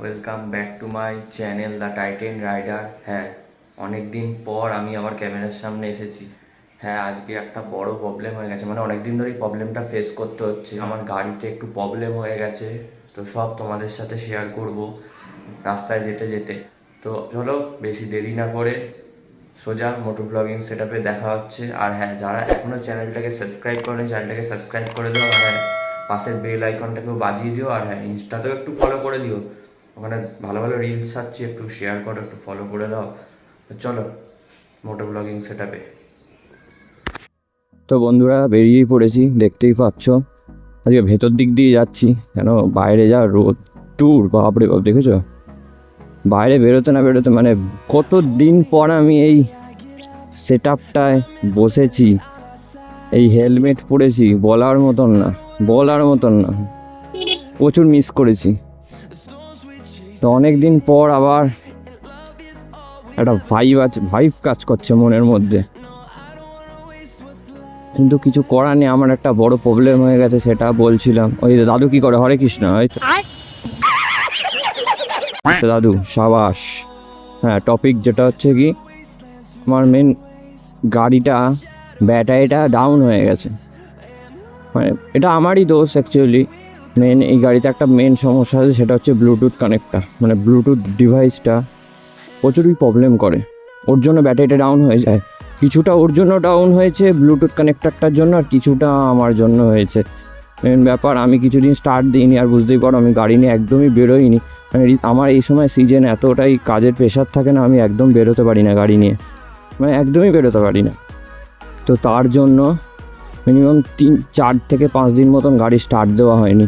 Welcome back to my channel the Titan rider. হ্যাঁ, অনেক দিন পর আমি আমার ক্যামেরার সামনে এসেছি। হ্যাঁ, আজকে একটা বড় প্রবলেম হয়ে গেছে, মানে অনেক দিন ধরেই প্রবলেমটা ফেস করতে হচ্ছে। আমার গাড়িতে একটু প্রবলেম হয়ে গেছে, তো সব তোমাদের সাথে শেয়ার করব রাস্তায় যেতে যেতে। তো চলো বেশি দেরি না করে সোজা মোটর ব্লগিং সেটআপে দেখা হচ্ছে। আর হ্যাঁ, যারা এখনও চ্যানেলটাকে সাবস্ক্রাইব করেনি চ্যানেলটাকে সাবস্ক্রাইব করে দিও। আর হ্যাঁ, পাশের বেল আইকনটাকেও বাজিয়ে দিও। আর হ্যাঁ, ইনস্টাতেও একটু ফলো করে দিও, ওখানে ভালো ভালো রিলস ছাড়ছি, একটু শেয়ার করো, একটু ফলো করে দাও। তো চলো মোটর ব্লগিং সেটআপে। তো বন্ধুরা বেরিয়েই পড়েছি, দেখতেই পাচ্ছ। আজকে ভেতর দিক দিয়ে যাচ্ছি, কেন বাইরে যা রোদ ট্যুর, বাপরে বাপ, দেখেছো? বাইরে বেরোতে না বেরোতে মানে কত দিন পর আমি এই সেট আপটায় বসেছি, এই হেলমেট পরেছি, বলার মতন না, বলার মতন না। প্রচুর মিস করেছি। তো অনেক দিন পর আবার একটা ভাইব কাজ করছে মনের মধ্যে, কিন্তু কিছু করার নেই। আমার একটা বড় প্রবলেম হয়ে গেছে, সেটা বলছিলাম। ওই দাদু কি করে? হরে কৃষ্ণ, ওই তো দাদু সাবাস। হ্যাঁ, টপিক যেটা হচ্ছে কি, আমার মেন গাড়িটা ব্যাটারিটা ডাউন হয়ে গেছে। মানে এটা আমারই দোষ অ্যাকচুয়ালি। এই গাড়িতে একটা মেন সমস্যা আছে, সেটা হচ্ছে ব্লুটুথ কানেক্টটা, মানে ব্লুটুথ ডিভাইসটা প্রচুরই প্রবলেম করে। ওর জন্য ব্যাটারিটা ডাউন হয়ে যায়। কিছুটা ওর জন্য ডাউন হয়েছে ব্লুটুথ কানেক্টরটার জন্য, আর কিছুটা আমার জন্য হয়েছে। মেন ব্যাপার, আমি কিছুদিন স্টার্ট দিইনি, আর বুঝতেই পারো আমি গাড়ি নিয়ে একদমই বেরোইনি। মানে আমার এই সময় সিজন এতটাই কাজের প্রেশার থাকে না, আমি একদম বেরোতে পারি না গাড়ি নিয়ে, মানে একদমই বেরোতে পারি না। তো তার জন্য মিনিমাম 4 থেকে 5 দিন মতন গাড়ি স্টার্ট দেওয়া হয়নি।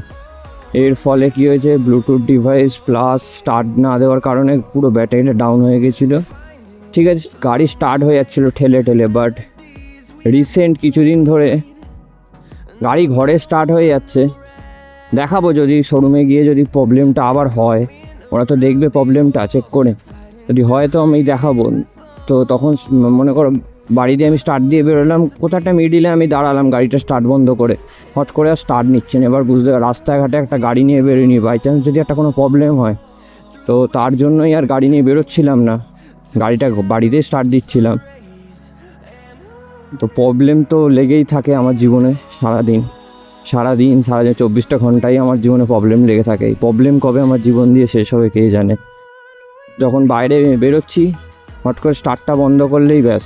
এর ফলে কী হয়েছে, ব্লুটুথ ডিভাইস প্লাস স্টার্ট না দেওয়ার কারণে পুরো ব্যাটারিটা ডাউন হয়ে গেছিলো। ঠিক আছে, গাড়ি স্টার্ট হয়ে যাচ্ছিলো ঠেলে ঠেলে, বাট রিসেন্ট কিছুদিন ধরে গাড়ি ঘরে স্টার্ট হয়ে যাচ্ছে। দেখাবো যদি শোরুমে গিয়ে যদি প্রবলেমটা আবার হয়, ওরা তো দেখবে প্রবলেমটা চেক করে, যদি হয় তো আমি দেখাবো। তো তখন মনে করো বাড়িতে আমি স্টার্ট দিয়ে বেরোলাম, কোথাও একটা মিডিলে আমি দাঁড়ালাম, গাড়িটা স্টার্ট বন্ধ করে, হট করে আর স্টার্ট নিচ্ছে না। এবার বুঝতে রাস্তাঘাটে একটা গাড়ি নিয়ে বেরোয়নি, বাই চান্স যদি একটা কোনো প্রবলেম হয়, তো তার জন্যই আর গাড়ি নিয়ে বেরোচ্ছিলাম না, গাড়িটা বাড়িতেই স্টার্ট দিচ্ছিলাম। তো প্রবলেম তো লেগেই থাকে আমার জীবনে, সারাদিন 24টা ঘন্টাই আমার জীবনে প্রবলেম লেগে থাকে। এই প্রবলেম কবে আমার জীবন দিয়ে শেষ হবে কে জানে। যখন বাইরে বেরোচ্ছি, হট করে স্টার্টটা বন্ধ করলেই ব্যাস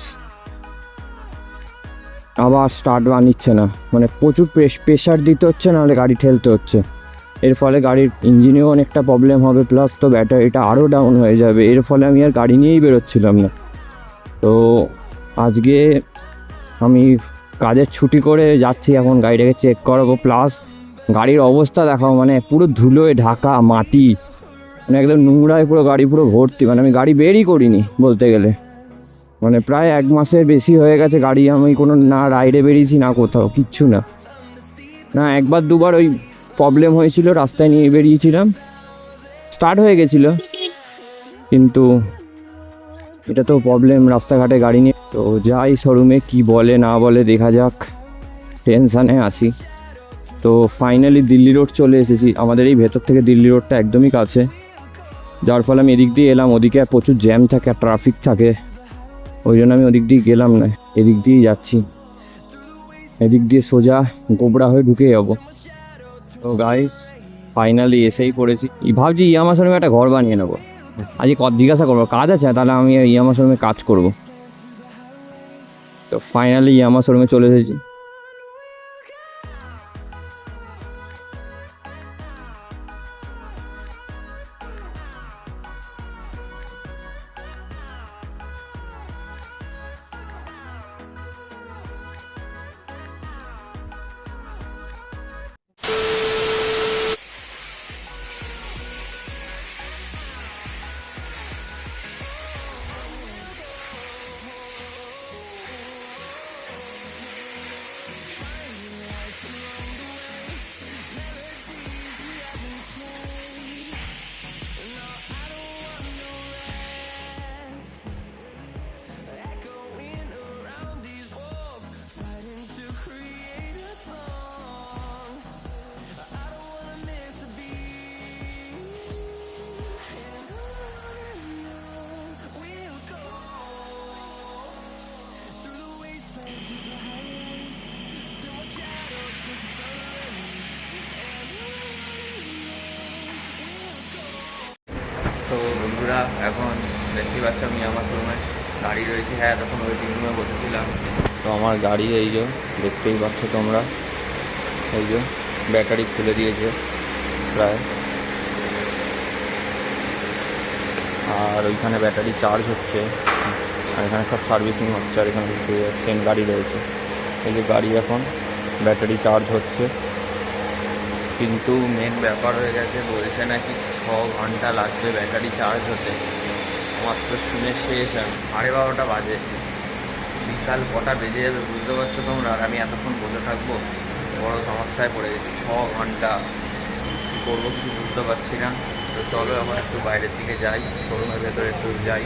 আবার স্টার্ট বানিচ্ছে না। মানে প্রচুর প্রেশার দিতে হচ্ছে, নাহলে গাড়ি ঠেলতে হচ্ছে। এর ফলে গাড়ির ইঞ্জিনেও অনেকটা প্রবলেম হবে, প্লাস তো ব্যাটারিটা আরও ডাউন হয়ে যাবে। এর ফলে আমি আর গাড়ি নিয়েই বেরোচ্ছিলাম না। তো আজকে আমি কাজের ছুটি করে যাচ্ছি, এখন গাড়িটাকে চেক করাবো, প্লাস গাড়ির অবস্থা দেখাও, মানে পুরো ধুলোয় ঢাকা, মাটি, মানে একদম নোংরায় পুরো গাড়ি পুরো ভর্তি। মানে আমি গাড়ি বেরই করিনি বলতে গেলে, মানে প্রায় 1 মাসের বেশি হয়ে গেছে গাড়ি আমি কোনো না রাইডে বেরিয়েছি না কোথাও, কিচ্ছু না। না, একবার দুবার ওই প্রবলেম হয়েছিল, রাস্তায় নিয়ে বেরিয়েছিলাম, স্টার্ট হয়ে গেছিলো, কিন্তু এটা তো প্রবলেম রাস্তাঘাটে গাড়ি নিয়ে। তো যাই শোরুমে কি বলে না বলে দেখা যাক, টেনশানে আছি। তো ফাইনালি দিল্লি রোড চলে এসেছি। আমাদের এই ভেতর থেকে দিল্লি রোডটা একদমই কাছে, যার ফলে আমি এদিক দিয়ে এলাম। ওদিকে প্রচুর জ্যাম থাকে আর ট্রাফিক থাকে, ওই জন্য আমি ওদিক দিয়ে গেলাম না, এদিক দিয়েই যাচ্ছি। এদিক দিয়ে সোজা গোবরা হয়ে ঢুকে যাবো। তো গাইস ফাইনালি এসেই পড়েছি। ভাবছি ইয়ামা শোরুমে একটা ঘর বানিয়ে নেবো। আজকে জিজ্ঞাসা করবো কাজ আছে, তাহলে আমি ইয়ামা শোরুমে কাজ করবো। তো ফাইনালি ইয়ামা শোরুমে চলে এসেছি। এখন দেখতে পাচ্ছ আমি আমার শোরুমে গাড়ি রয়েছে। হ্যাঁ, তখন ওয়েটিং রুমে বসেছিলাম। তো আমার গাড়ি এই যে দেখতেই পাচ্ছ তোমরা, এই যে ব্যাটারি খুলে দিয়েছে প্রায়, আর ওইখানে ব্যাটারি চার্জ হচ্ছে, আর এখানে সব সার্ভিসিং হচ্ছে, আর এখানে সেম গাড়ি রয়েছে। এই যে গাড়ি এখন ব্যাটারি চার্জ হচ্ছে, কিন্তু মেন ব্যাপার হয়ে গেছে, বলছে নাকি 6 ঘন্টা লাগবে ব্যাটারি চার্জ হতে। মাত্র শুনে শেষ আমি, 12:30 বাজে, বিকাল কটা বেজে যাবে বুঝতে পারছো তোমরা, আর আমি এতক্ষণ বসে থাকবো, বড় সমস্যায় পড়ে গেছি। 6 ঘন্টা কী করবো কিছু বুঝতে পারছি না। তো চলো এখন একটু বাইরের দিকে যাই, শোরুমের ভেতরে একটু যাই,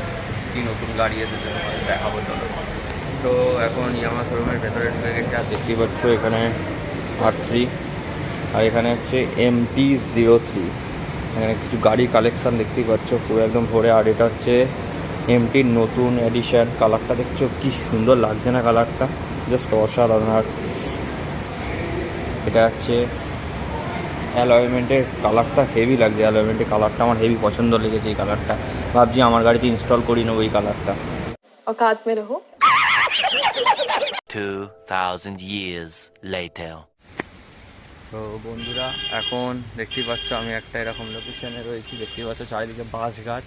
কি নতুন গাড়ি এসেছে তোমাদের দেখাবো চলো। তো এখন ইয়ামাহা শোরুমের ভেতরে ঢুকে গেছে, আর দেখতেই পাচ্ছ এখানে R3, আর এখানে হচ্ছে MT-03, এখানে কিছু গাড়ি কালেকশান দেখতেই পাচ্ছ পুরো একদম ভরে। আর এটা হচ্ছে MT-র নতুন এডিশন। কালারটা দেখছো কি সুন্দর লাগছে না, কালারটা জাস্ট অসাধারণ। আর এটা হচ্ছে অ্যালয়েমেন্টের কালারটা হেভি লাগছে, অ্যালয়েমেন্টের কালারটা আমার হেভি পছন্দ লেগেছে। এই কালারটা ভাবছি আমার গাড়িতে ইনস্টল করি নেবো এই কালারটা। औकात में रहो। 2000 years later. তো বন্ধুরা এখন দেখতেই পাচ্ছ আমি একটা এরকম লোকেশনে রয়েছি, দেখতেই পাচ্ছ চারিদিকে বাঁশ গাছ,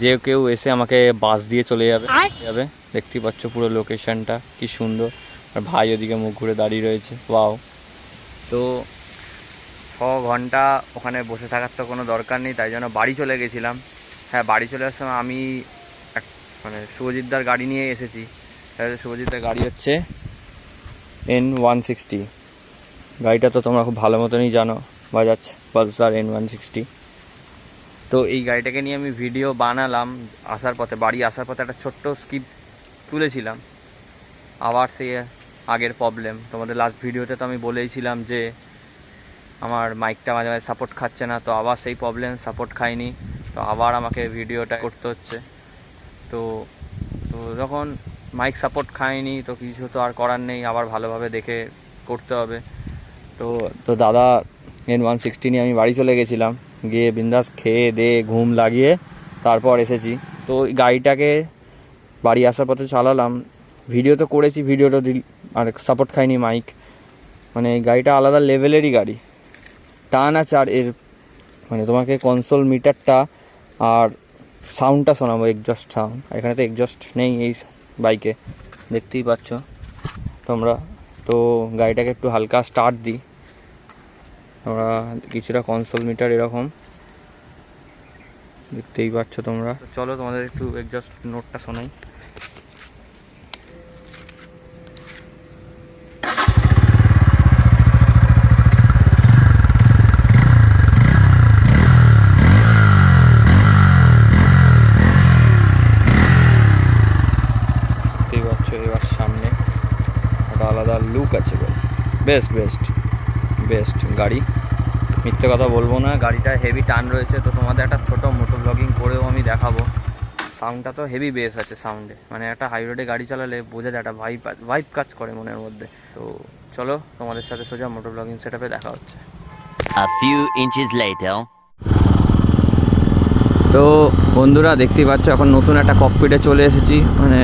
যে কেউ এসে আমাকে বাস দিয়ে চলে যাবে। দেখতেই পাচ্ছ পুরো লোকেশনটা কি সুন্দর, আর ভাই ওদিকে মুখ ঘুরে দাঁড়িয়ে রয়েছে। ওয়াও। তো 6 ঘন্টা ওখানে বসে থাকার তো কোনো দরকার নেই, তাই জন্য বাড়ি চলে গেছিলাম। হ্যাঁ, বাড়ি চলে আসার সময় আমি মানে শুভজিৎদার গাড়ি নিয়ে এসেছি। শুভজিৎদার গাড়ি হচ্ছে N160, গাড়িটা তো তোমরা খুব ভালো মতনই জানো, বাজাজ পালসার N160। তো এই গাড়িটাকে নিয়ে আমি ভিডিও বানালাম আসার পথে, বাড়ি আসার পথে একটা ছোট্ট স্কিপ তুলেছিলাম। আবার সেই আগের প্রবলেম, তোমাদের লাস্ট ভিডিওতে তো আমি বলেইছিলাম যে আমার মাইকটা মাঝে মাঝে সাপোর্ট খাচ্ছে না, তো আবার সেই প্রবলেম, সাপোর্ট খায়নি, তো আবার আমাকে ভিডিওটা করতে হচ্ছে। তো যখন মাইক সাপোর্ট খায়নি তো কিছু তো আর করার নেই, আবার ভালোভাবে দেখে করতে হবে। তো দাদা N160 নিয়ে আমি বাড়ি চলে গেছিলাম, গিয়ে বিন্দাস খেয়ে দিয়ে ঘুম লাগিয়ে তারপর এসেছি। তো গাড়িটাকে বাড়ি আসার পথে চালালাম, ভিডিও তো করেছি, ভিডিওটা আর সাপোর্ট খায়নি মাইক। মানে এই গাড়িটা আলাদা লেভেলেরই গাড়ি, টান আছে। আর এর মানে তোমাকে কনসোল মিটারটা আর সাউন্ডটা শোনাবো, এক্সজস্ট সাউন্ড। এখানে তো এক্সজস্ট নেই এই বাইকে, দেখতেই পাচ্ছ তোমরা। তো গাড়িটাকে একটু হালকা স্টার্ট দিই, আমরা কিছুটা কনসোল মিটার এরকম দেখতেই পাচ্ছ তোমরা। চলো তোমাদের একটু এক্সজস্ট নোটটা শোনাই। এবার সামনে একটা আলাদা লুক আছে, বেস্ট গাড়ি, মিথ্যে কথা বলবো না। গাড়িটা হেভি টান রয়েছে, তো তোমাদের একটা ছোটো মোটো ব্লগিং করেও আমি দেখাবো। সাউন্ডটা তো হেভি বেস আছে সাউন্ডে, মানে একটা হাই রোডে গাড়ি চালালে বোঝা যায় একটা ভাইব কাজ করে মনের মধ্যে। তো চলো তোমাদের সাথে সোজা মোটো ব্লগিং সেটআপে দেখা হচ্ছে। A few inches later. তো বন্ধুরা দেখতেই পাচ্ছ এখন নতুন একটা ককপিটে চলে এসেছি, মানে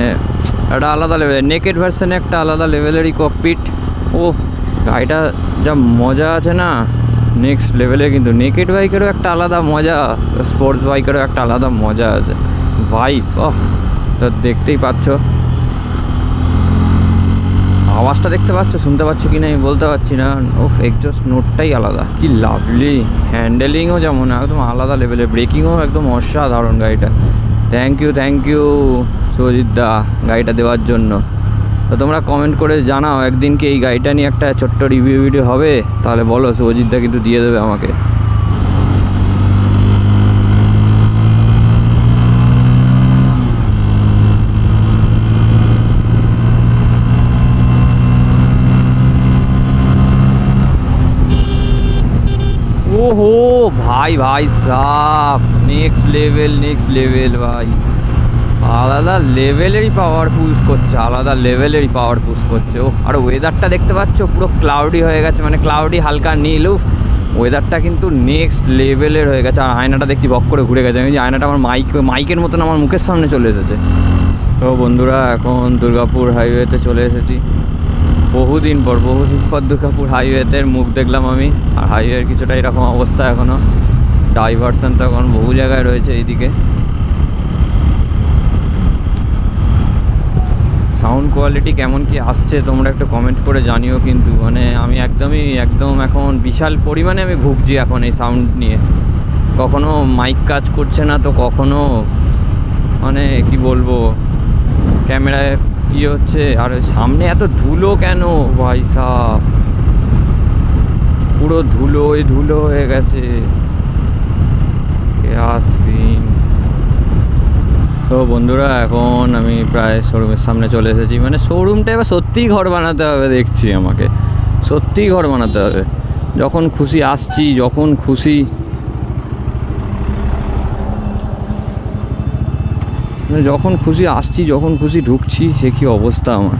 একটা আলাদা লেভেলের নেকেড ভার্সনে একটা আলাদা লেভেলেরই ককপিট। ও গাড়িটা যা মজা আছে না, নেক্সট লেভেলে। কিন্তু নেকেড বাইকেরও একটা আলাদা মজা, স্পোর্টস বাইকেরও একটা আলাদা মজা আছে ভাইব। তো দেখতেই পাচ্ছ, আওয়াজটা দেখতে পাচ্ছ, শুনতে পাচ্ছ কি না আমি বলতে পারছি না। ও এক্সজস্ট নোটটাই আলাদা, কি লাভলি, হ্যান্ডেলিংও যেমন একদম আলাদা লেভেলের, ব্রেকিংও একদম অসাধারণ গাড়িটা। থ্যাংক ইউ সুজিতদা গাড়িটা দেওয়ার জন্য। তো তোমরা কমেন্ট করে জানাও একদিন কি এই গাড়িটা নিয়ে একটা ছোট্ট রিভিউ ভিডিও হবে, তাহলে বলো, সুজিতদা কিন্তু দিয়ে দেবে আমাকে। ওহো ভাই সাব, নেক্সট লেভেল ভাই, আলাদা লেভেলেরই পাওয়ার পুশ করছে। ও আর ওয়েদারটা দেখতে পাচ্ছ পুরো ক্লাউডি হয়ে গেছে, মানে ক্লাউডি হালকা নীল। ওয়েদারটা কিন্তু নেক্সট লেভেলের হয়ে গেছে। আর আয়নাটা দেখছি বক করে ঘুরে গেছে, আমি যে আয়নাটা আমার মাইকের মতন আমার মুখের সামনে চলে এসেছে। তো বন্ধুরা এখন দুর্গাপুর হাইওয়েতে চলে এসেছি। বহুদিন পর দুর্গাপুর হাইওয়েতে মুখ দেখলাম আমি। আর হাইওয়ের কিছুটা এরকম অবস্থা এখনও, ডাইভারশন তো এখন বহু জায়গায় রয়েছে এইদিকে। সাউন্ড কোয়ালিটি কেমন কি আসছে তোমরা একটু কমেন্ট করে জানিও কিন্তু। মানে আমি একদম এখন বিশাল পরিমাণে আমি ভুগছি এখন এই সাউন্ড নিয়ে। কখনো মাইক কাজ করছে না, তো কখনো মানে কি বলবো ক্যামেরায় ইয়ে হচ্ছে। আর সামনে এত ধুলো কেন ভাই সাব, পুরো ধুলো হয়ে গেছে। সিন। তো বন্ধুরা এখন আমি প্রায় শোরুমের সামনে চলে এসেছি। মানে শোরুমটা এবার সত্যিই ঘর বানাতে হবে, দেখছি আমাকে সত্যিই ঘর বানাতে হবে। যখন খুশি আসছি, যখন খুশি আসছি, যখন খুশি ঢুকছি, সে কি অবস্থা আমার।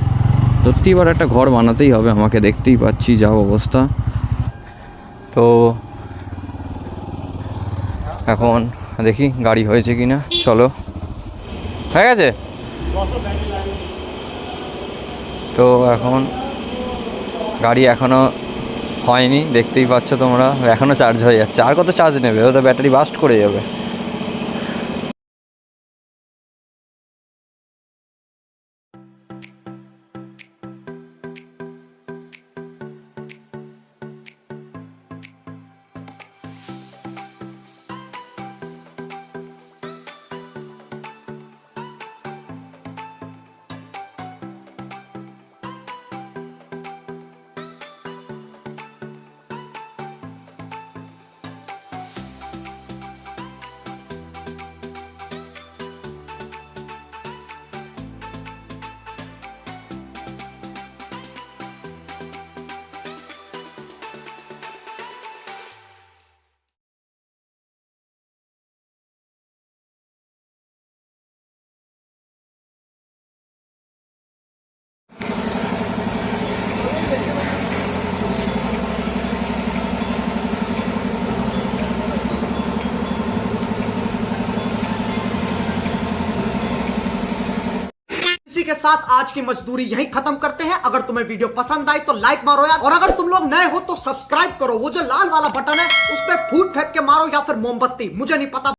সত্যি এবার একটা ঘর বানাতেই হবে আমাকে, দেখতেই পাচ্ছি যা অবস্থা। তো এখন দেখি গাড়ি হয়েছে কি না। চলো, হয়ে গেছে। তো এখন গাড়ি এখনও হয়নি, দেখতেই পাচ্ছ তোমরা, এখনও চার্জ হয়ে যাচ্ছে। আর কত চার্জ নেবে, ও তো ব্যাটারি বাস্ট করে যাবে। इसी के साथ आज की मजदूरी यहीं खत्म करते हैं। अगर तुम्हें वीडियो पसंद आई तो लाइक मारो यार, और अगर तुम लोग नए हो तो सब्सक्राइब करो। वो जो लाल वाला बटन है उस पर फूट फेंक के मारो या फिर मोमबत्ती, मुझे नहीं पता।